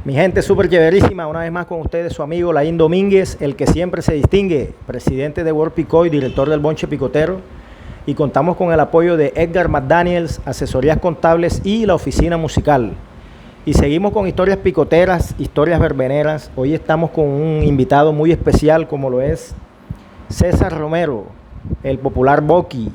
Mi gente súper chéverísima, una vez más con ustedes su amigo Laín Domínguez, el que siempre se distingue, presidente de World Picot y director del Bonche Picotero. Y contamos con el apoyo de Edgar McDaniels, asesorías contables y la oficina musical. Y seguimos con historias picoteras, historias verbeneras. Hoy estamos con un invitado muy especial como lo es César Romero, el popular Boqui.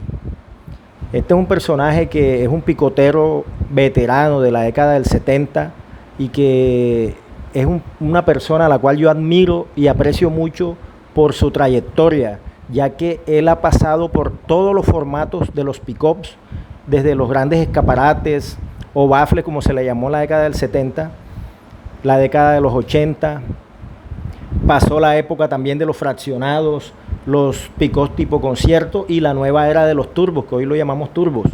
Este es un personaje que es un picotero veterano de la década del 70 y que es una persona a la cual yo admiro y aprecio mucho por su trayectoria, ya que él ha pasado por todos los formatos de los pick-ups, desde los grandes escaparates o baffles, como se le llamó en la década del 70, la década de los 80, pasó la época también de los fraccionados, los pick-ups tipo concierto y la nueva era de los turbos, que hoy lo llamamos turbos.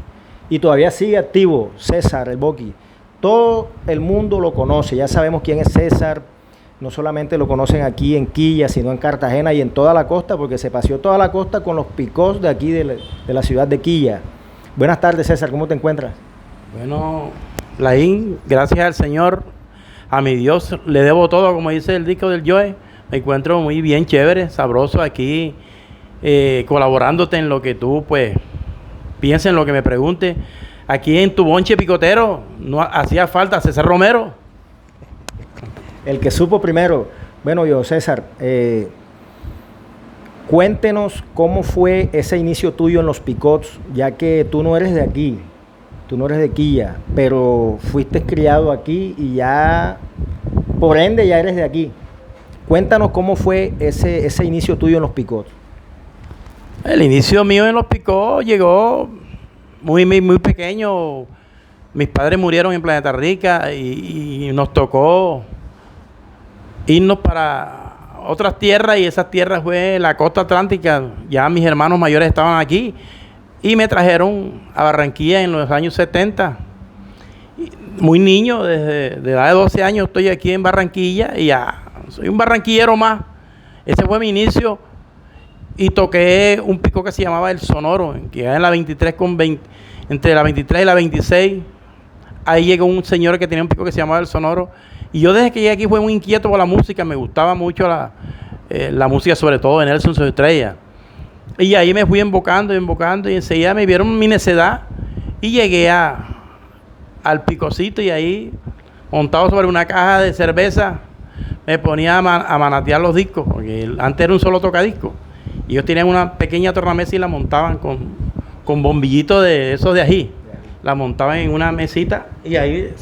Y todavía sigue activo César, el Boqui. Todo el mundo lo conoce, ya sabemos quién es César. No solamente lo conocen aquí en Quilla, sino en Cartagena y en toda la costa, porque se paseó toda la costa con los picos de aquí de la ciudad de Quilla. Buenas tardes, César, ¿cómo te encuentras? Bueno, Laín, gracias al Señor, a mi Dios le debo todo, como dice el disco del Joe. Me encuentro muy bien, chévere, sabroso aquí, colaborándote en lo que tú, pues, pienses, en lo que me preguntes. Aquí en tu bonche picotero no hacía falta César Romero. El que supo primero. Bueno, yo, César, cuéntenos cómo fue ese inicio tuyo en los picots, ya que tú no eres de aquí, tú no eres de Quilla, pero fuiste criado aquí y ya, por ende, ya eres de aquí. Cuéntanos cómo fue ese inicio tuyo en los picots. El inicio mío en los picots llegó muy pequeño. Mis padres murieron en Planeta Rica y nos tocó irnos para otras tierras, y esas tierras fue la costa atlántica. Ya mis hermanos mayores estaban aquí y me trajeron a Barranquilla en los años 70. Muy niño, desde de edad de 12 años estoy aquí en Barranquilla y ya soy un barranquillero más. Ese fue mi inicio y toqué un pico que se llamaba El Sonoro, que era en la 23 con 20, entre la 23 y la 26. Ahí llegó un señor que tenía un pico que se llamaba El Sonoro. Y yo desde que llegué aquí fui muy inquieto por la música, me gustaba mucho la música, sobre todo de Nelson Estrella. Y ahí me fui invocando y enseguida me vieron mi necedad y llegué al picocito, y ahí, montado sobre una caja de cerveza, me ponía a manatear los discos, porque antes era un solo tocadisco. Y ellos tenían una pequeña tornamesa y la montaban con bombillitos de esos de ají. La montaban en una mesita y ahí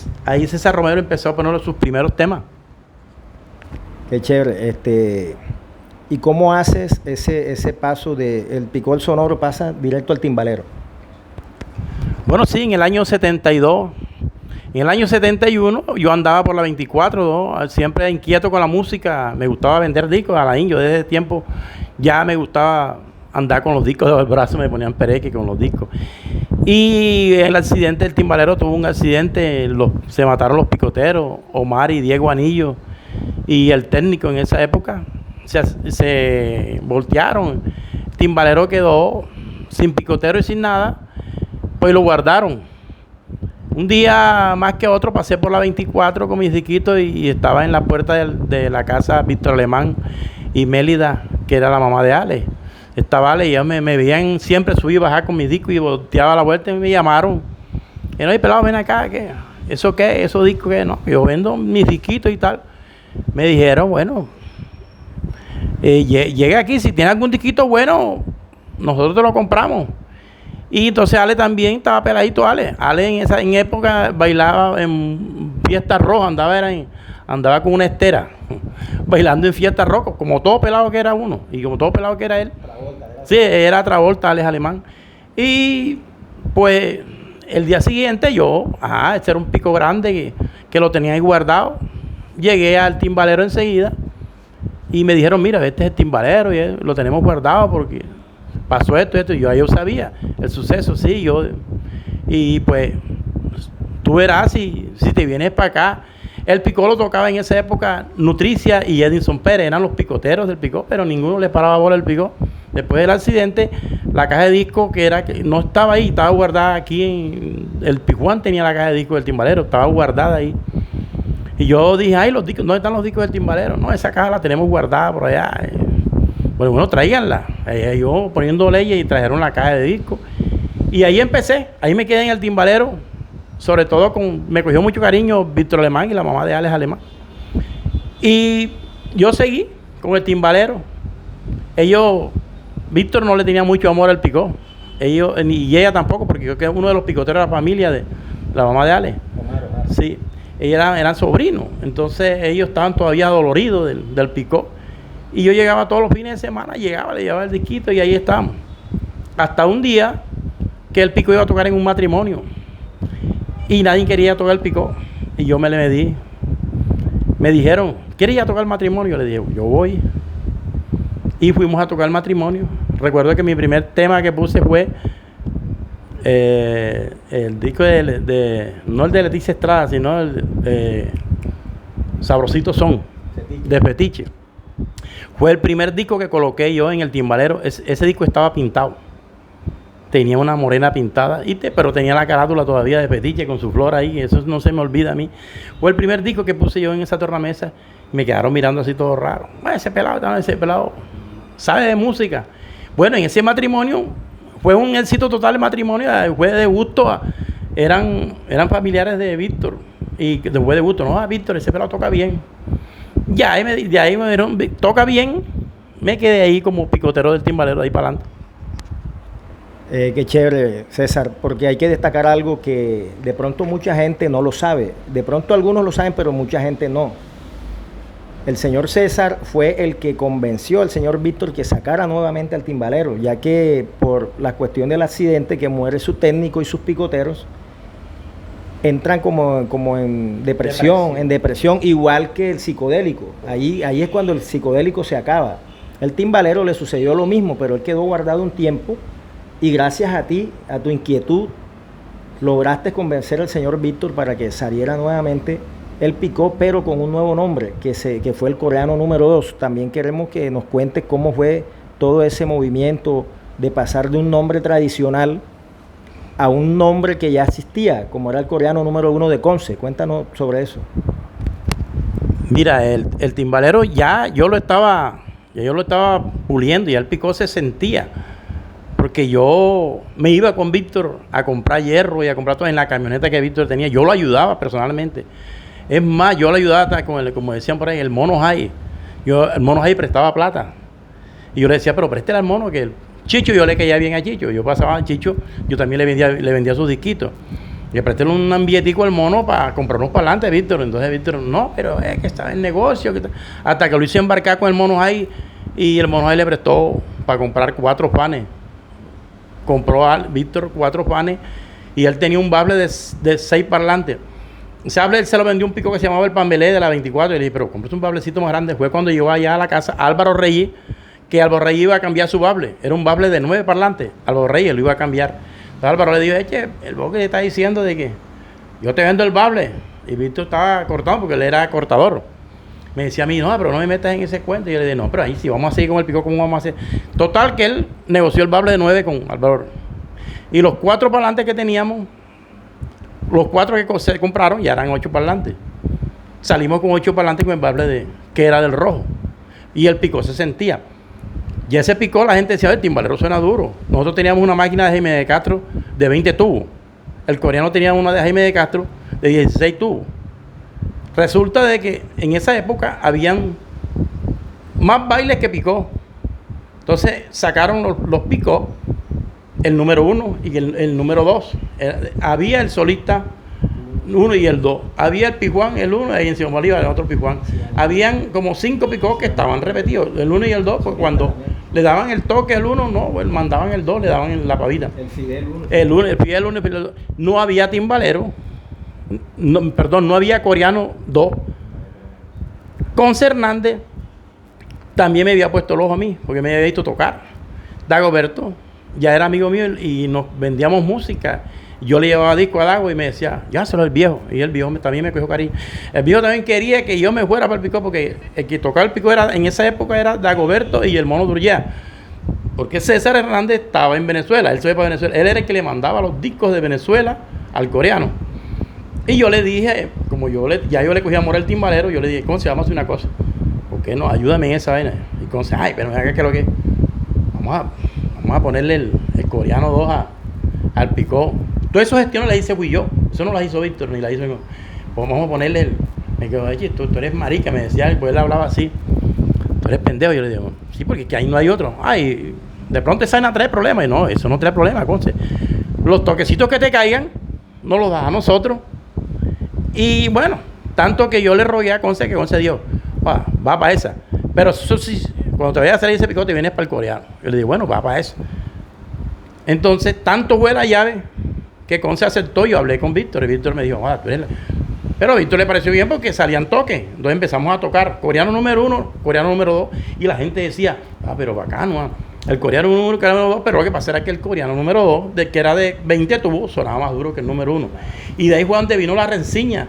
César Romero empezó a poner sus primeros temas. Qué chévere. ¿Y cómo haces ese paso del picó El Sonoro pasa directo al timbalero? Bueno, sí, en el año 72. En el año 71 yo andaba por la 24, ¿no? Siempre inquieto con la música. Me gustaba vender discos a la Yo desde ese tiempo ya me gustaba andar con los discos debajo del brazo, me ponían pereque con los discos. Y el accidente del timbalero, tuvo un accidente, se mataron los picoteros, Omar y Diego Anillo, y el técnico en esa época se voltearon. El timbalero quedó sin picotero y sin nada, pues lo guardaron. Un día más que otro pasé por la 24 con mis disquitos y estaba en la puerta de la casa Víctor Alemán y Mélida, que era la mamá de Ale. Estaba Ale y ellos me veían siempre subir y bajar con mis discos, y volteaba la vuelta y me llamaron. Y no, pelado, ven acá, ¿qué? ¿Eso qué? ¿Esos discos qué? No, yo vendo mis disquitos y tal. Me dijeron, bueno, llega aquí, si tiene algún disquito bueno, nosotros te lo compramos. Y entonces Ale también estaba peladito, Ale. Ale en época bailaba en fiestas rojas, andaba con una estera, bailando en fiestas rojas, como todo pelado que era uno, y como todo pelado que era él. Sí, era Travolta, Alex Alemán. Y pues el día siguiente este era un pico grande que lo tenía ahí guardado. Llegué al timbalero enseguida y me dijeron, mira, este es el timbalero y lo tenemos guardado porque pasó esto. Y yo sabía el suceso, sí, y pues tú verás si te vienes para acá. El picó lo tocaba en esa época Nutricia y Edinson Pérez, eran los picoteros del picó, pero ninguno le paraba bola al picó. Después del accidente, la caja de disco que no estaba ahí, estaba guardada aquí el Pijuán tenía la caja de disco del timbalero, estaba guardada ahí. Y yo dije, ay, los discos, ¿dónde están los discos del timbalero? No, esa caja la tenemos guardada por allá. Bueno, tráiganla. Yo poniendo leyes y trajeron la caja de discos. Y ahí empecé, ahí me quedé en el timbalero, sobre todo me cogió mucho cariño Víctor Alemán y la mamá de Alex Alemán. Y yo seguí con el timbalero. Víctor no le tenía mucho amor al picó. Y ella tampoco, porque yo que uno de los picoteros de la familia de la mamá de Alex. Sí, ellos eran sobrinos. Entonces ellos estaban todavía doloridos del picó. Y yo llegaba todos los fines de semana, le llevaba el disquito y ahí estábamos. Hasta un día que el picó iba a tocar en un matrimonio. Y nadie quería tocar el picó. Y yo me le medí. Me dijeron, ¿quieres ir a tocar el matrimonio? Le dije, yo voy. Y fuimos a tocar el matrimonio. Recuerdo que mi primer tema que puse fue el disco no el de Leticia Estrada, sino el Sabrosito Son, de Fetiche. Fue el primer disco que coloqué yo en el timbalero. Ese disco estaba pintado. Tenía una morena pintada, pero tenía la carátula todavía de Fetiche con su flor ahí. Eso no se me olvida a mí. Fue el primer disco que puse yo en esa tornamesa. Me quedaron mirando así todo raro. Ese pelado sabe de música. Bueno, en ese matrimonio fue un éxito total el matrimonio. Fue de gusto. Eran familiares de Víctor. Y después de gusto, no, Víctor, ese pelado toca bien. De ahí me dijeron, toca bien. Me quedé ahí como picotero del timbalero de ahí para adelante. Qué chévere, César, porque hay que destacar algo que de pronto mucha gente no lo sabe. De pronto algunos lo saben, pero mucha gente no. El señor César fue el que convenció al señor Víctor que sacara nuevamente al timbalero, ya que por la cuestión del accidente que muere su técnico y sus picoteros, entran como en depresión, igual que el psicodélico. Ahí es cuando el psicodélico se acaba. El timbalero le sucedió lo mismo, pero él quedó guardado un tiempo y gracias a ti, a tu inquietud, lograste convencer al señor Víctor para que saliera nuevamente el picó, pero con un nuevo nombre, que fue el Coreano número 2. También queremos que nos cuentes cómo fue todo ese movimiento de pasar de un nombre tradicional a un nombre que ya existía, como era el Coreano número 1 de Conce. Cuéntanos sobre eso. Mira, el timbalero yo lo estaba puliendo, y el picó se sentía. Porque yo me iba con Víctor a comprar hierro y a comprar todo en la camioneta que Víctor tenía. Yo lo ayudaba personalmente. Es más, yo lo ayudaba hasta con como decían por ahí, el mono Jai. El mono Jai prestaba plata. Y yo le decía, pero préstele al mono, que el Chicho, yo le caía bien a Chicho. Yo pasaba a Chicho, yo también le vendía sus disquitos. Y le presté un billetico al mono para comprarnos para adelante, Víctor. Entonces Víctor, no, pero es que estaba en negocio. Hasta que lo hice embarcar con el mono Jai, y el mono Jai le prestó para comprar 4 panes. Compró a Víctor 4 panes y él tenía un bable de 6 parlantes. Ese bable él se lo vendió un pico que se llamaba el Pambelé de la 24. Y le dije, pero cómprate un bablecito más grande. Fue cuando llegó allá a la casa Álvaro Reyes, que Álvaro Reyes iba a cambiar su bable. Era un bable de 9 parlantes. Álvaro Reyes lo iba a cambiar. Entonces Álvaro le dijo, eche, el boque te está diciendo de que yo te vendo el bable. Y Víctor estaba cortado porque él era cortador. Me decía a mí, no, pero no me metas en ese cuento. Y yo le dije, no, pero ahí sí, vamos a seguir con el picó, ¿cómo vamos a hacer? Total, que él negoció el bable de 9 con Álvaro. Y los 4 parlantes que teníamos, los 4 que se compraron, ya eran 8 parlantes. Salimos con 8 parlantes con el bable que era del rojo. Y el picó se sentía. Y ese picó, la gente decía, el timbalero suena duro. Nosotros teníamos una máquina de Jaime de Castro de 20 tubos. El coreano tenía una de Jaime de Castro de 16 tubos. Resulta de que en esa época habían más bailes que picó. Entonces sacaron los picó, el número 1 y el número 2. Había el solista 1 y el 2. Había el pijuán, el 1, ahí en Simón Bolívar, el otro pijuán. Habían como 5 picó que estaban repetidos, el 1 y el 2, pues cuando le daban el toque al 1, no, pues mandaban el 2, le daban la pavita. El Fidel 1. El Fidel 1 y el Fidel 2. No había timbalero. No había Coreano 2. Conce Hernández también me había puesto el ojo a mí, porque me había visto tocar. Dagoberto ya era amigo mío y nos vendíamos música. Yo le llevaba disco a Dago y me decía, llévaselo al viejo. Y el viejo también me cogió cariño. El viejo también quería que yo me fuera para el picó, porque el que tocaba el picó en esa época era Dagoberto y el mono Durllea. Porque César Hernández estaba en Venezuela, él se fue para Venezuela. Él era el que le mandaba los discos de Venezuela al coreano. Y yo le dije, como como ya yo le cogí amor al timbalero, yo le dije, Conce, vamos a hacer una cosa. ¿Por qué no? Ayúdame en esa vaina. Y Conce, ay, pero mira, ¿qué es lo que? Vamos a ponerle el coreano 2 al picó. Todas esas gestiones las hice fui yo. Eso no las hizo Víctor, ni las hizo yo. Pues vamos a ponerle me quedó, oye, tú eres marica, me decía, pues él hablaba así. Tú eres pendejo. Yo le digo, sí, porque que ahí no hay otro. Ay, de pronto esa vaina trae problemas. Y no, eso no trae problemas, Conce. Los toquecitos que te caigan, no los das a nosotros. Y bueno, tanto que yo le rogué a Conce que Conce dijo, va para esa. Pero eso sí, cuando te vayas a salir ese picote, vienes para el coreano. Yo le dije, bueno, va para eso. Entonces, tanto fue la llave que Conce aceptó. Yo hablé con Víctor y Víctor me dijo, tú eres la... Pero a Víctor le pareció bien porque salían toques. Entonces empezamos a tocar coreano número 1, coreano número 2. Y la gente decía, pero bacano, el coreano número 1, coreano número 2. Pero lo que pasa era que el coreano número 2, que era de 20 tubos, sonaba más duro que el número 1. Y de ahí fue donde vino la reseña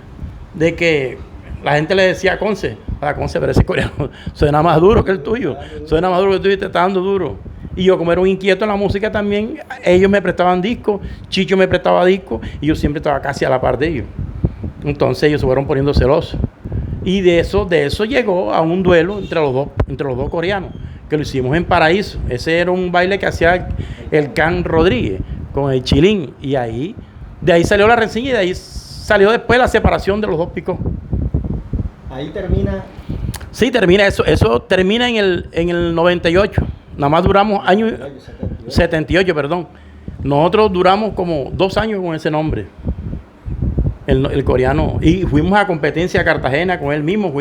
de que la gente le decía a Conce, pero ese coreano suena más duro que el tuyo. Suena más duro que el tuyo y te está dando duro. Y yo, como era un inquieto en la música también, ellos me prestaban discos, Chicho me prestaba discos y yo siempre estaba casi a la par de ellos. Entonces ellos se fueron poniendo celosos. Y de eso llegó a un duelo entre los dos coreanos, que lo hicimos en Paraíso. Ese era un baile que hacía el Can Rodríguez con el Chilín. Y de ahí salió la reseña y de ahí salió después la separación de los dos picos. Ahí termina. Sí, termina eso. Eso termina en el 98. Nada más duramos 78, perdón. Nosotros duramos como 2 años con ese nombre. El coreano. Y fuimos a competencia a Cartagena con él mismo.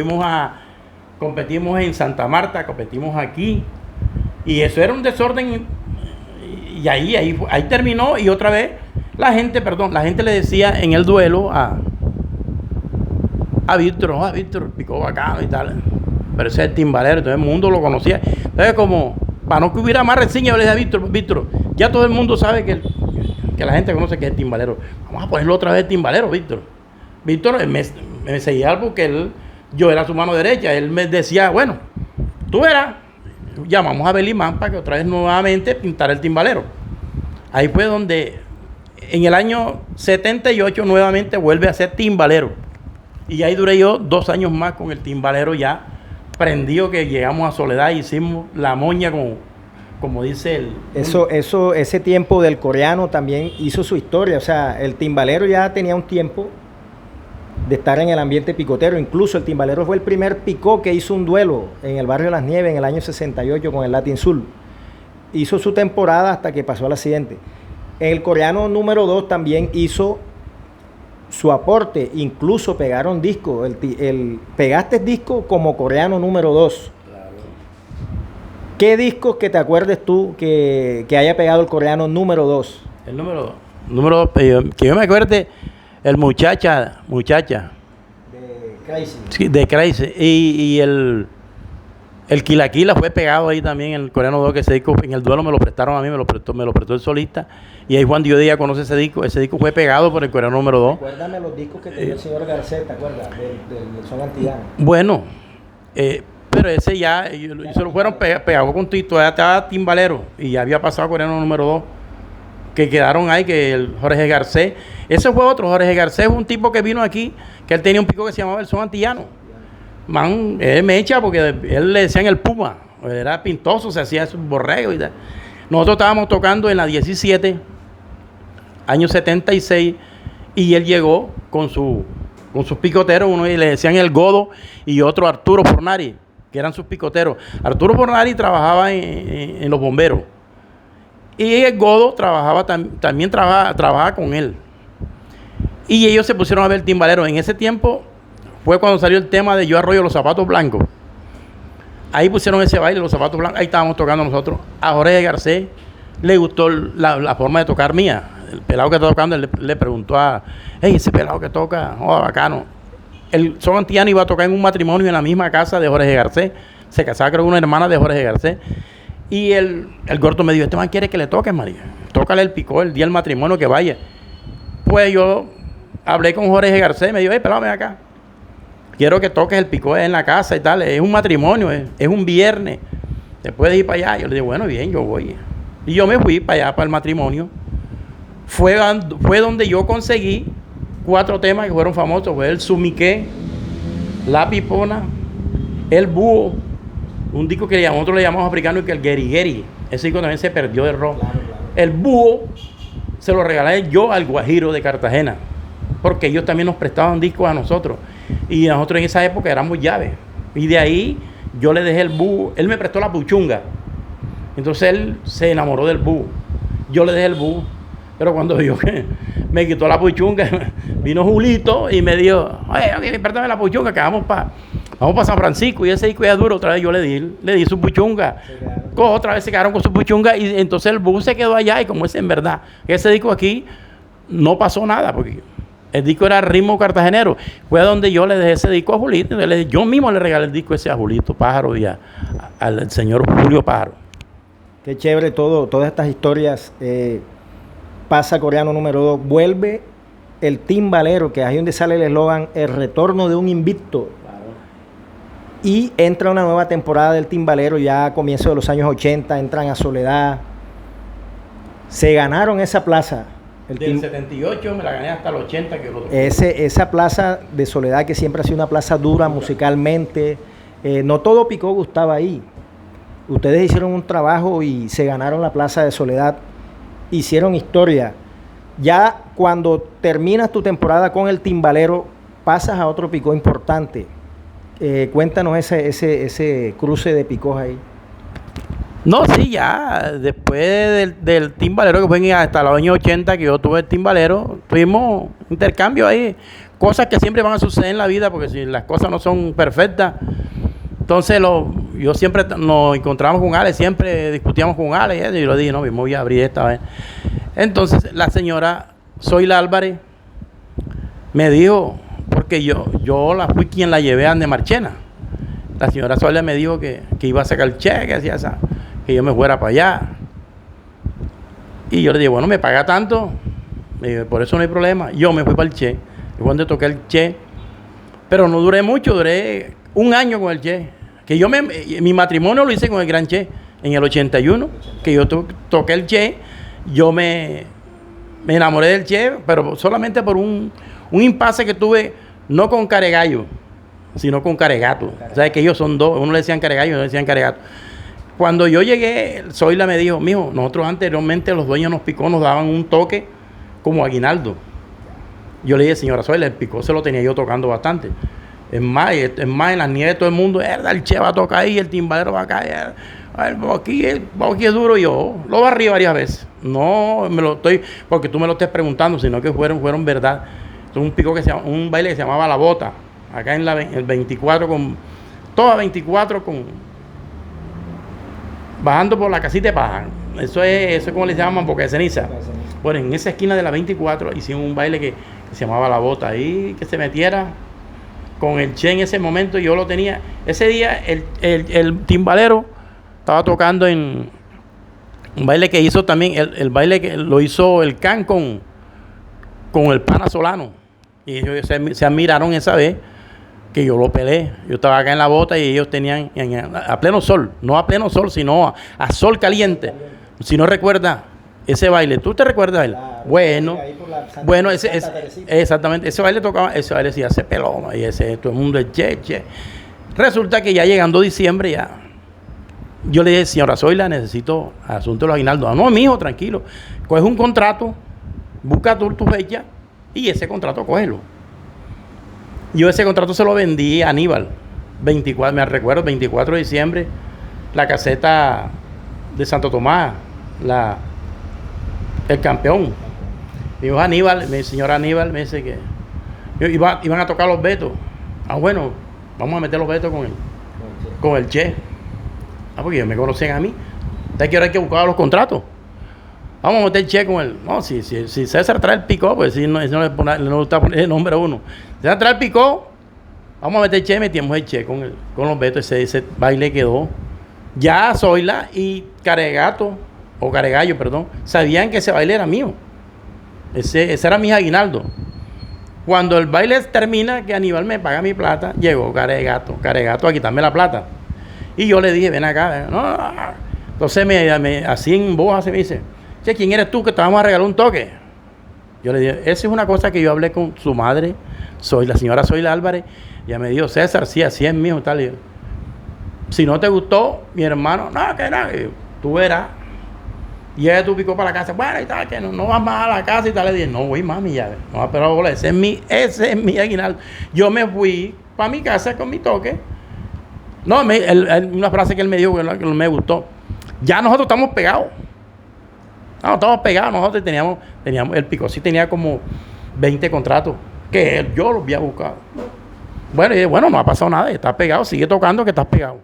Competimos en Santa Marta, competimos aquí. Y eso era un desorden. Y ahí terminó. Y otra vez la gente le decía en el duelo a Víctor, picó bacano y tal. Pero ese es el timbalero, todo el mundo lo conocía. Entonces, como para no que hubiera más reseña, yo le dije a Víctor, ya todo el mundo sabe que la gente conoce que es el timbalero. Vamos a ponerlo otra vez timbalero, Víctor. Víctor me seguía porque yo era su mano derecha. Él me decía, bueno, tú verás, llamamos a Belimán para que otra vez nuevamente pintara el timbalero. Ahí fue donde en el año 78 nuevamente vuelve a ser timbalero. Y ahí duré yo 2 años más con el timbalero ya prendido, que llegamos a Soledad y hicimos la moña como dice el... Ese tiempo del coreano también hizo su historia. O sea, el timbalero ya tenía un tiempo de estar en el ambiente picotero. Incluso el timbalero fue el primer picó que hizo un duelo en el barrio Las Nieves en el año 68 con el Latin Soul. Hizo su temporada hasta que pasó el accidente. El coreano número 2 también hizo su aporte, incluso pegaron disco. Pegaste disco como coreano número 2. Claro. ¿Qué discos que te acuerdes tú que haya pegado el coreano número 2? El número 2, que yo me acuerde, el muchacha. De Crazy. Sí, de Crazy. Y el Quilaquila fue pegado ahí también, el coreano 2, que ese disco en el duelo me lo prestaron a mí, me lo prestó el solista. Y ahí Juan Dios Díaz conoce ese disco fue pegado por el coreano número 2. Recuérdame los discos que tenía el señor Garcés, ¿te acuerdas? Del son antillano. Bueno, pero ese ya, ellos se lo fueron pegados con Tito, ya estaba timbalero y ya había pasado coreano número 2, que quedaron ahí, que el Jorge Garcés. Ese fue otro, Jorge Garcés es un tipo que vino aquí, que él tenía un pico que se llamaba el son antillano. Man, él me echa porque él le decían el Puma, era pintoso, se hacía su borrego y tal. Nosotros estábamos tocando en la 17, año 76, y él llegó con sus picoteros, uno le decían el Godo y otro Arturo Fornari, que eran sus picoteros. Arturo Fornari trabajaba en los bomberos y el Godo también trabajaba con él. Y ellos se pusieron a ver el timbalero. En ese tiempo fue cuando salió el tema de Yo Arroyo los zapatos blancos. Ahí pusieron ese baile, los zapatos blancos, ahí estábamos tocando nosotros. A Jorge Garcés le gustó la forma de tocar mía. El pelado que está tocando le preguntó ese pelado que toca, bacano. El son antillano iba a tocar en un matrimonio en la misma casa de Jorge Garcés. Se casaba creo con una hermana de Jorge Garcés. Y el gordo me dijo, este man quiere que le toques, María. Tócale el picó el día del matrimonio que vaya. Pues yo hablé con Jorge Garcés y me dijo, pelado, ven acá. Quiero que toques el picó en la casa y tal. Es un matrimonio, es un viernes. ¿Te puedes ir para allá? Yo le dije, bueno, bien, yo voy. Y yo me fui para allá, para el matrimonio. Fue donde yo conseguí 4 temas que fueron famosos. Fue el Sumiqué, La Pipona, El Búho, un disco que nosotros le llamamos africano y que el Geri Geri. Ese disco también se perdió de rock. Claro. El Búho se lo regalé yo al Guajiro de Cartagena, porque ellos también nos prestaban discos a nosotros. Y nosotros en esa época éramos llaves. Y de ahí yo le dejé el Búho. Él me prestó la puchunga. Entonces él se enamoró del Búho. Yo le dejé el Búho. Pero cuando vio que me quitó la puchunga, vino Julito y me dijo, oye, préstame la puchunga que vamos para San Francisco. Y ese disco ya duro. Otra vez yo le di su puchunga. Otra vez se quedaron con su puchunga. Y entonces el Búho se quedó allá. Y como es en verdad, ese disco aquí no pasó nada, porque el disco era ritmo cartagenero. Fue donde yo le dejé ese disco a Julito. Yo mismo le regalé el disco ese a Julito Pájaro y al señor Julio Pájaro. Qué chévere todas estas historias. Pasa Coreano número 2. Vuelve el timbalero, que es ahí donde sale el eslogan, el retorno de un invicto. Claro. Y entra una nueva temporada del timbalero ya a comienzos de los años 80. Entran a Soledad. Se ganaron esa plaza. Del 78 me la gané hasta el 80 que lo esa plaza de Soledad, que siempre ha sido una plaza dura musicalmente. No todo Picó gustaba ahí. Ustedes hicieron un trabajo y se ganaron la plaza de Soledad. Hicieron historia. Ya cuando terminas tu temporada con el timbalero, pasas a otro Picó importante. Cuéntanos ese cruce de Picós ahí. No, sí, ya después del timbalero, que fue hasta los años 80 que yo tuve el timbalero, tuvimos intercambio ahí, cosas que siempre van a suceder en la vida, porque si las cosas no son perfectas. Entonces yo siempre nos encontramos con Ale, siempre discutíamos con Ale, y yo le dije, no, me voy a abrir esta vez. Entonces la señora Zoila Álvarez me dijo, porque yo la fui quien la llevé a Marchena. La señora Zoila me dijo que iba a sacar el cheque, hacía esa, que yo me fuera para allá. Y yo le dije, bueno, me paga tanto, me dije, por eso no hay problema. Yo me fui para el Che, y cuando toqué el Che, pero no duré mucho, duré un año con el Che. Que mi matrimonio lo hice con el Gran Che en el 81, que yo toqué el Che. Yo me enamoré del Che, pero solamente por un impasse que tuve, no con Caregallo, sino con Caregato. O sea, que ellos son dos, uno le decían Caregallo y uno le decían Caregato. Cuando yo llegué, Zoila me dijo, mijo, nosotros anteriormente los dueños nos Picó, nos daban un toque como aguinaldo. Yo le dije, señora Zoila, el Picó se lo tenía yo tocando bastante. Es más, en las nieves de todo el mundo, el Che va a tocar ahí, el timbalero va a caer, el boqui es duro. Yo lo barrí varias veces. No porque tú me lo estés preguntando, sino que fueron verdad. Es un Picó un baile que se llamaba La Bota, acá en el 24 toda 24 bajando por la casita de paja. Eso es como le llaman, Boca de Ceniza. Bueno, en esa esquina de la 24 hicimos un baile que se llamaba La Bota, ahí que se metiera con el Che en ese momento. Yo lo tenía. Ese día el timbalero estaba tocando en un baile que hizo también, el baile que lo hizo el Can con el pana Solano. Y ellos se admiraron esa vez que yo lo peleé. Yo estaba acá en La Bota y ellos tenían a pleno sol, no a pleno sol, sino a sol caliente. Si no recuerdas ese baile, ¿tú te recuerdas él? Bueno, exactamente, ese baile sí hace peloma y todo el mundo es che. Resulta que ya llegando diciembre ya, yo le dije, señora Zoila, necesito asunto de los aguinaldos. No, mijo, tranquilo, coge un contrato, busca tu fecha y ese contrato cógelo. Yo ese contrato se lo vendí a Aníbal, 24 de diciembre, la caseta de Santo Tomás, el campeón. Mi hijo Aníbal, mi señora Aníbal, me dice que iban a tocar los Betos. Bueno, vamos a meter los Betos con el Che. Porque ellos me conocían a mí. Entonces que ahora hay que buscar los contratos. Vamos a meter el Che con él. No, si César trae el Picó, pues si no le gusta poner el nombre a uno. César trae el Picó, vamos a meter el Che, metimos el Che con los Betos. Ese baile quedó. Ya Zoila y Caregallo, perdón, sabían que ese baile era mío. Ese era mi aguinaldo. Cuando el baile termina, que Aníbal me paga mi plata, llegó Caregato a quitarme la plata. Y yo le dije, ven acá. No. Entonces así en voz se me dice, che, ¿quién eres tú que te vamos a regalar un toque? Yo le dije, esa es una cosa que yo hablé con su madre, la señora Zoila Álvarez. Ella me dijo, César, sí, así es, mijo, tal. Y yo, si no te gustó, mi hermano, no, que nada, tú verás. Y ella tú picó para la casa, bueno, y tal, que no vas más a la casa y tal. Le dije, no voy, mami, ya, no, pero bola, ese es mi aguinaldo. Yo me fui para mi casa con mi toque. No, una frase que él me dijo que no me gustó. Ya nosotros estamos pegados. No, estamos pegados. Nosotros teníamos, el Picó sí tenía como 20 contratos que yo los había buscado. Bueno, y dije, bueno, no ha pasado nada, estás pegado, sigue tocando que estás pegado.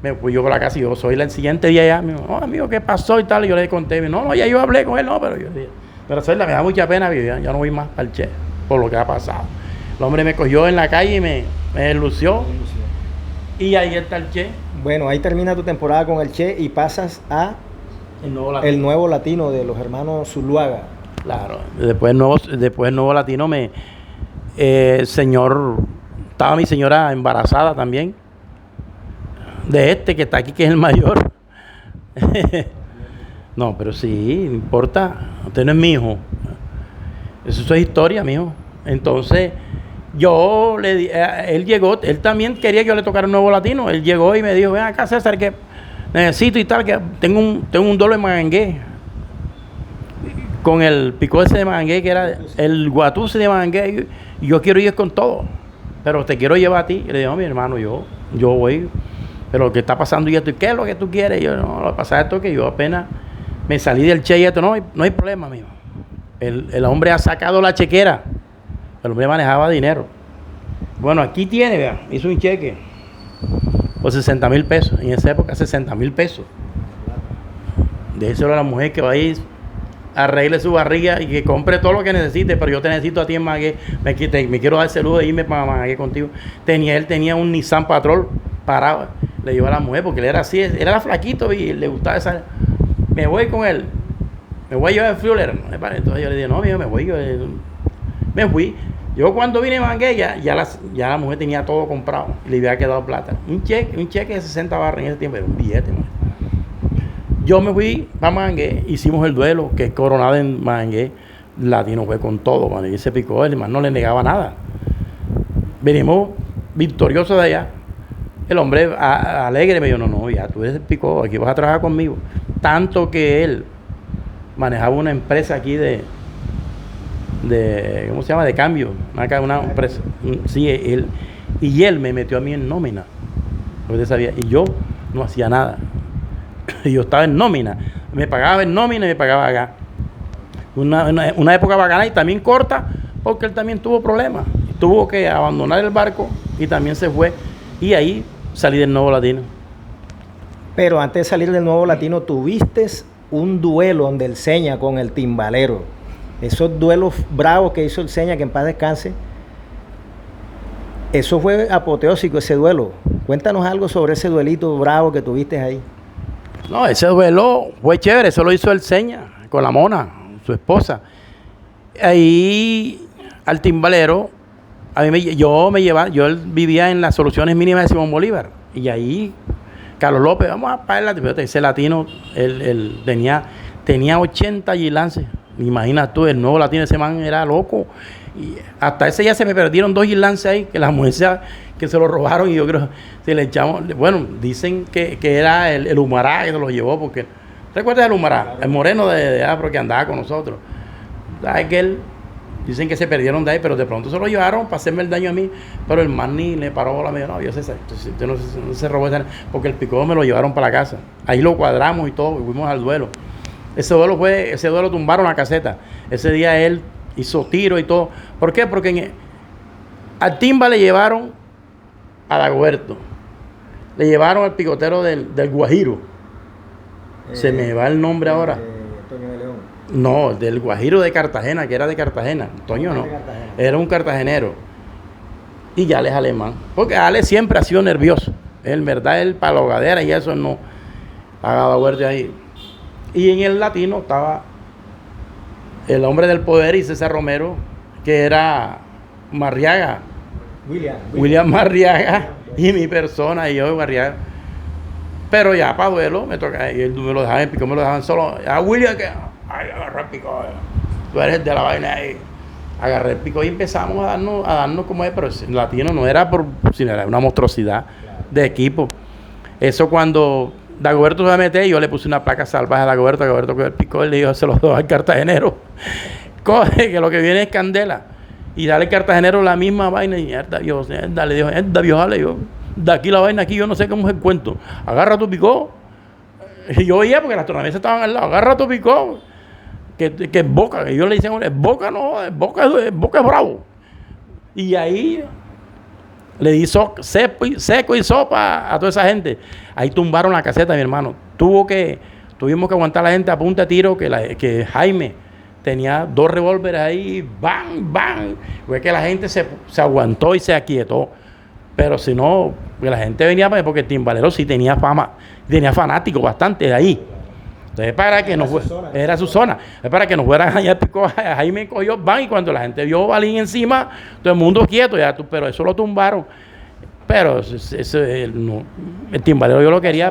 Me fui yo por la casa y yo soy el siguiente día ya. Me dijo, oh, amigo, ¿qué pasó? Y tal. Y yo le conté, no, ya yo hablé con él, no, pero yo dije, pero Zoila, me da mucha pena, ya no voy más al Che por lo que ha pasado. El hombre me cogió en la calle y me lució. Y ahí está el Che. Bueno, ahí termina tu temporada con el Che y pasas a el nuevo latino de los hermanos Zuluaga. Claro, después el nuevo latino estaba mi señora embarazada también, de que está aquí, que es el mayor. No, pero sí, no importa, usted no es mi hijo. Eso es historia, mijo. Entonces, él llegó, él también quería que yo le tocara un nuevo latino. Él llegó y me dijo, ven acá, César, que necesito y tal, que tengo un dolo en Magangué. Con el Picó ese de Magangué, que era el Guatusi de Magangué, y yo quiero ir con todo, pero te quiero llevar a ti. Y le digo, mi hermano, yo voy, pero lo que está pasando y esto, ¿y qué es lo que tú quieres? Y yo, no, lo que pasa es esto, que yo apenas me salí del Che y esto, no hay problema, amigo. El hombre ha sacado la chequera, el hombre manejaba dinero. Bueno, aquí tiene, vean, hizo un cheque por 60,000 pesos, en esa época 60,000 pesos. Déjeselo a la mujer que va a ir, arregle su barriga y que compre todo lo que necesite, pero yo te necesito a ti en Magangué, me quiero dar ese lujo de irme para Magangué contigo. Él tenía un Nissan Patrol parado, le llevó a la mujer porque él era así, él era flaquito y le gustaba esa. Me voy con él, me voy a llevar el Fuller. Entonces yo le dije, no, amigo, me voy. Me fui. Yo cuando vine a Magangué ya la mujer tenía todo comprado y le había quedado plata. Un cheque de 60 barras en ese tiempo, era un billete, man. Yo me fui para Magangué, hicimos el duelo, que es coronado en Magangué. Latino fue con todo, man, y se picó, él no le negaba nada. Venimos victoriosos de allá. El hombre alegre me dijo, no, ya tú eres el Picó, aquí vas a trabajar conmigo. Tanto que él manejaba una empresa aquí de ¿cómo se llama? De cambio, una empresa. Sí, él me metió a mí en nómina. Usted sabía, y yo no hacía nada. Yo estaba en nómina, me pagaba en nómina y me pagaba acá. Una época bacana y también corta, porque él también tuvo problemas. Tuvo que abandonar el barco y también se fue. Y ahí salí del Nuevo Latino. Pero antes de salir del Nuevo Latino, tuviste un duelo donde el Seña con el timbalero. Esos duelos bravos que hizo el Seña, que en paz descanse. Eso fue apoteósico, ese duelo. Cuéntanos algo sobre ese duelito bravo que tuviste ahí. No, ese duelo fue chévere, eso lo hizo el Seña con la Mona, su esposa. Ahí al timbalero, yo vivía en las Soluciones Mínimas de Simón Bolívar. Y ahí Carlos López, vamos a pagar ese latino, él tenía 80 gilances. Imagina tú, el Nuevo Latino, ese man era loco. Y hasta ese día se me perdieron 2 gilances ahí, que las mujeres que se lo robaron, y yo creo que le echamos. Bueno, dicen que era el Humará que se lo llevó, porque ¿recuerdas el Humará? El moreno de Afro que andaba con nosotros. ¿Sabes que él? Dicen que se perdieron de ahí, pero de pronto se lo llevaron para hacerme el daño a mí. Pero el man ni le paró la media. No, yo sé, usted no se robó esa, porque el Picó me lo llevaron para la casa. Ahí lo cuadramos y todo, y fuimos al duelo. Ese duelo tumbaron la caseta. Ese día él hizo tiro y todo. ¿Por qué? Porque al Timba le llevaron a Dagoberto. Le llevaron al picotero del Guajiro. Se me va el nombre ahora. Toño de León. No, del Guajiro de Cartagena, que era de Cartagena. Toño no. Era un cartagenero. Y ya es alemán. Porque Ale siempre ha sido nervioso. En verdad, él para la hogadera y eso no. A Dagoberto ahí. Y en el latino estaba el hombre del poder y César Romero, que era Marriaga. William Marriaga y mi persona y yo, Marriaga. Pero ya para duelo me toca, y él me lo dejaban en Picó, me lo dejaban solo. A William que, ay, agarra Picó. tú eres el de la vaina. Y agarré el pico y empezamos a darnos como es, pero el latino no era sino era una monstruosidad de equipo. Eso cuando Dagoberto se va a meter, yo le puse una placa salvaje a Dagoberto que el pico y le dijo, se los doy al cartagenero. Coge, que lo que viene es candela. Y dale al cartagenero la misma vaina y mierda, yo, le dijo, viojale, yo, de aquí la vaina, aquí yo no sé cómo es el cuento. Agarra tu picó. Y yo oía porque las tornamesas estaban al lado, agarra tu picó. Que es Boca, que yo le decía, es Boca no, es Boca es bravo. Y ahí le di seco y sopa a toda esa gente. Ahí tumbaron la caseta, mi hermano. Tuvimos que aguantar a la gente a punta de tiro, que Jaime tenía 2 revólveres ahí, ¡bang, bang! Fue que la gente se aguantó y se aquietó. Pero si no, la gente venía porque el timbalero sí tenía fama, tenía fanáticos bastante de ahí. Entonces, para que era su zona. Es para que no fueran allá, Jaime cogió van y cuando la gente vio Balín encima, todo el mundo quieto, pero eso lo tumbaron. Pero el timbalero yo lo quería.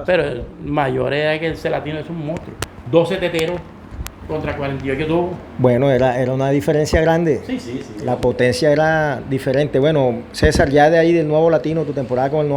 Pero el mayor era que ese latino es un monstruo. 12 teteros contra 48 que tuvo. Bueno, era una diferencia grande. Sí. La potencia era diferente. Bueno, César, ya de ahí del Nuevo Latino, tu temporada con el Nuevo